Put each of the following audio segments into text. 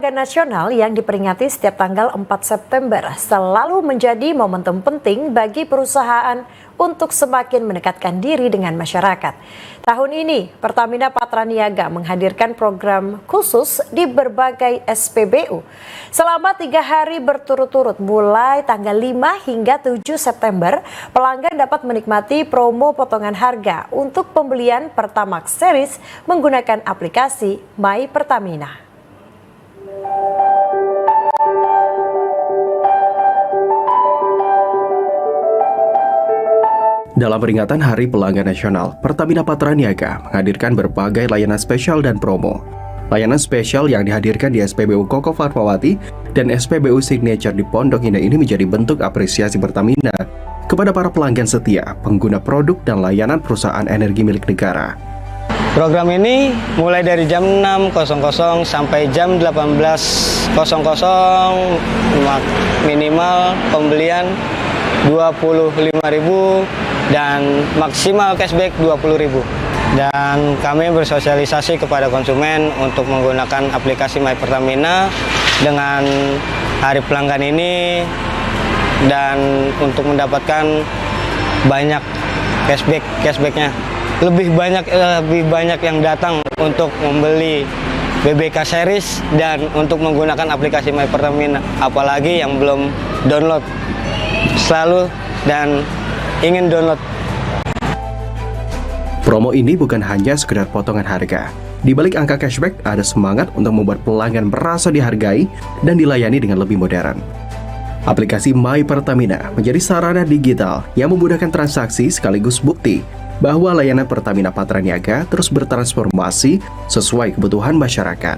Pelanggan Nasional yang diperingati setiap tanggal 4 September selalu menjadi momentum penting bagi perusahaan untuk semakin mendekatkan diri dengan masyarakat. Tahun ini, Pertamina Patraniaga menghadirkan program khusus di berbagai SPBU. Selama 3 hari berturut-turut mulai tanggal 5 hingga 7 September, pelanggan dapat menikmati promo potongan harga untuk pembelian Pertamax Series menggunakan aplikasi My Pertamina. Dalam peringatan Hari Pelanggan Nasional, Pertamina Patraniaga menghadirkan berbagai layanan spesial dan promo. Layanan spesial yang dihadirkan di SPBU Koko Fatmawati dan SPBU Signature di Pondok Indah ini menjadi bentuk apresiasi Pertamina kepada para pelanggan setia, pengguna produk dan layanan perusahaan energi milik negara. Program ini mulai dari jam 6.00 sampai jam 18.00, minimal pembelian 25.000 dan maksimal cashback 20.000. Dan kami bersosialisasi kepada konsumen untuk menggunakan aplikasi My Pertamina dengan hari pelanggan ini dan untuk mendapatkan banyak cashbacknya. Lebih banyak yang datang untuk membeli BBK series dan untuk menggunakan aplikasi My Pertamina, apalagi yang belum download selalu dan ingin download. Promo ini bukan hanya sekedar potongan harga. Di balik angka cashback, ada semangat untuk membuat pelanggan merasa dihargai dan dilayani dengan lebih modern. Aplikasi My Pertamina menjadi sarana digital yang memudahkan transaksi sekaligus bukti bahwa layanan Pertamina Patraniaga terus bertransformasi sesuai kebutuhan masyarakat.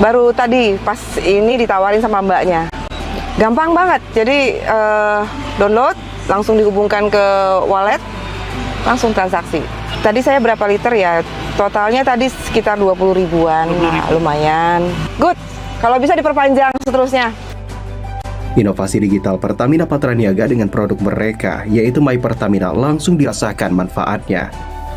Baru tadi pas ini ditawarin sama mbaknya. Gampang banget, jadi download, langsung dihubungkan ke wallet, langsung transaksi. Tadi saya berapa liter ya, totalnya tadi sekitar 20 ribuan, nah, lumayan. Good, kalau bisa diperpanjang seterusnya. Inovasi digital Pertamina Patraniaga dengan produk mereka, yaitu My Pertamina, langsung dirasakan manfaatnya.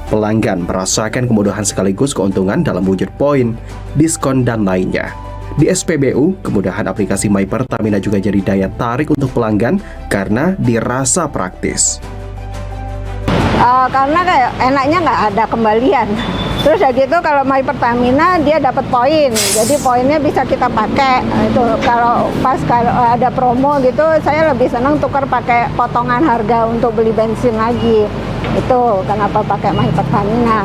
Pelanggan merasakan kemudahan sekaligus keuntungan dalam wujud poin, diskon, dan lainnya. Di SPBU, kemudahan aplikasi My Pertamina juga jadi daya tarik untuk pelanggan karena dirasa praktis. Karena kayak enaknya nggak ada kembalian. Terus ya gitu kalau My Pertamina dia dapat poin, jadi poinnya bisa kita pakai. Itu kalau ada promo gitu, saya lebih senang tukar pakai potongan harga untuk beli bensin lagi. Itu kenapa pakai My Pertamina.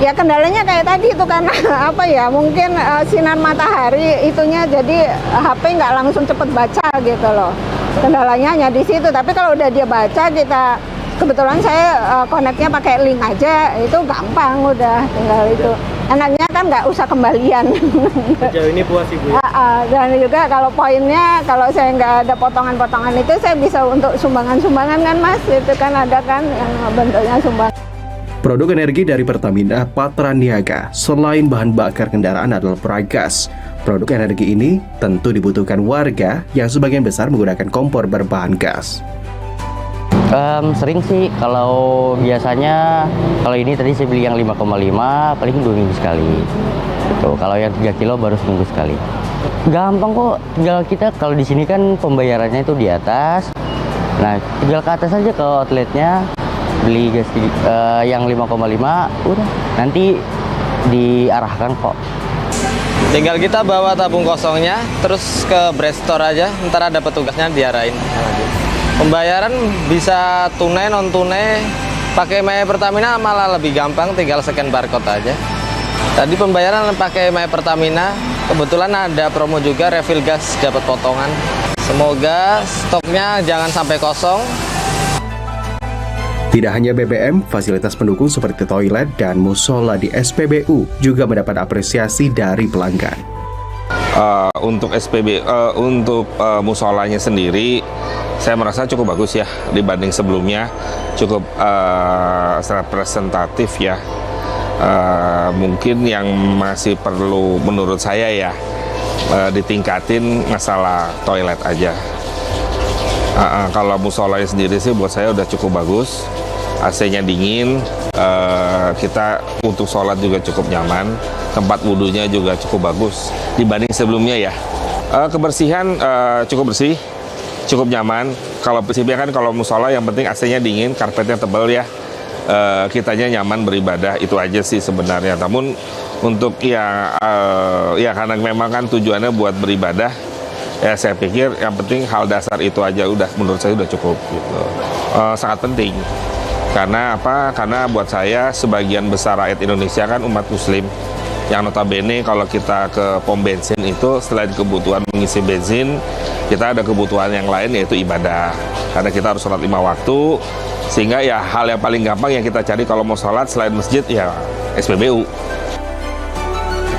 Ya kendalanya kayak tadi itu karena apa ya, mungkin sinar matahari itunya jadi HP nggak langsung cepet baca gitu loh. Kendalanya hanya di situ. Tapi kalau udah dia baca, kita kebetulan saya connect-nya pakai link aja, itu gampang udah tinggal itu. Enaknya kan nggak usah kembalian. Sejauh ini puas Ibu ya? Dan juga kalau poinnya, kalau saya nggak ada potongan-potongan itu, saya bisa untuk sumbangan-sumbangan kan Mas, itu kan ada kan yang bentuknya sumbangan. Produk energi dari Pertamina Patraniaga selain bahan bakar kendaraan adalah biogas. Produk energi ini tentu dibutuhkan warga yang sebagian besar menggunakan kompor berbahan gas. Sering sih, kalau biasanya kalau ini tadi saya beli yang 5,5 paling 2 minggu sekali. Tuh, kalau yang 3 kilo baru seminggu sekali. Gampang kok, tinggal kita kalau di sini kan pembayarannya itu di atas. Nah, tinggal ke atas aja ke outletnya, beli gas yang 5,5, udah nanti diarahkan kok. Tinggal kita bawa tabung kosongnya, terus ke Bread Store aja, ntar ada petugasnya diarahin. Pembayaran bisa tunai, non tunai, pakai My Pertamina malah lebih gampang, tinggal scan barcode aja. Tadi pembayaran pakai My Pertamina, kebetulan ada promo juga, refill gas dapat potongan. Semoga stoknya jangan sampai kosong. Tidak hanya BBM, fasilitas pendukung seperti toilet dan musola di SPBU juga mendapat apresiasi dari pelanggan. Untuk musolanya sendiri, saya merasa cukup bagus ya dibanding sebelumnya, cukup representatif ya. Mungkin yang masih perlu menurut saya ya ditingkatin masalah toilet aja. Kalau musolanya sendiri sih buat saya udah cukup bagus. AC-nya dingin, kita untuk sholat juga cukup nyaman, tempat wudhunya juga cukup bagus dibanding sebelumnya ya. Kebersihan cukup bersih, cukup nyaman. Kalau prinsipnya kan kalau musola yang penting AC-nya dingin, karpetnya tebal ya, kitanya nyaman beribadah, itu aja sih sebenarnya. Namun untuk ya karena memang kan tujuannya buat beribadah, ya saya pikir yang penting hal dasar itu aja udah menurut saya udah cukup gitu. Sangat penting. Karena apa? Karena buat saya sebagian besar rakyat Indonesia kan umat muslim yang notabene kalau kita ke pom bensin itu selain kebutuhan mengisi bensin, kita ada kebutuhan yang lain yaitu ibadah. Karena kita harus sholat 5 waktu, sehingga ya hal yang paling gampang yang kita cari kalau mau sholat selain masjid ya SPBU.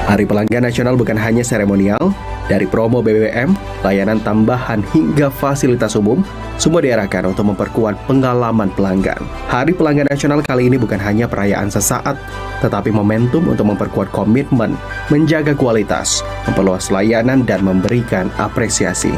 Hari Pelanggan Nasional bukan hanya seremonial, dari promo BBM, layanan tambahan hingga fasilitas umum, semua diarahkan untuk memperkuat pengalaman pelanggan. Hari Pelanggan Nasional kali ini bukan hanya perayaan sesaat, tetapi momentum untuk memperkuat komitmen, menjaga kualitas, memperluas layanan, dan memberikan apresiasi.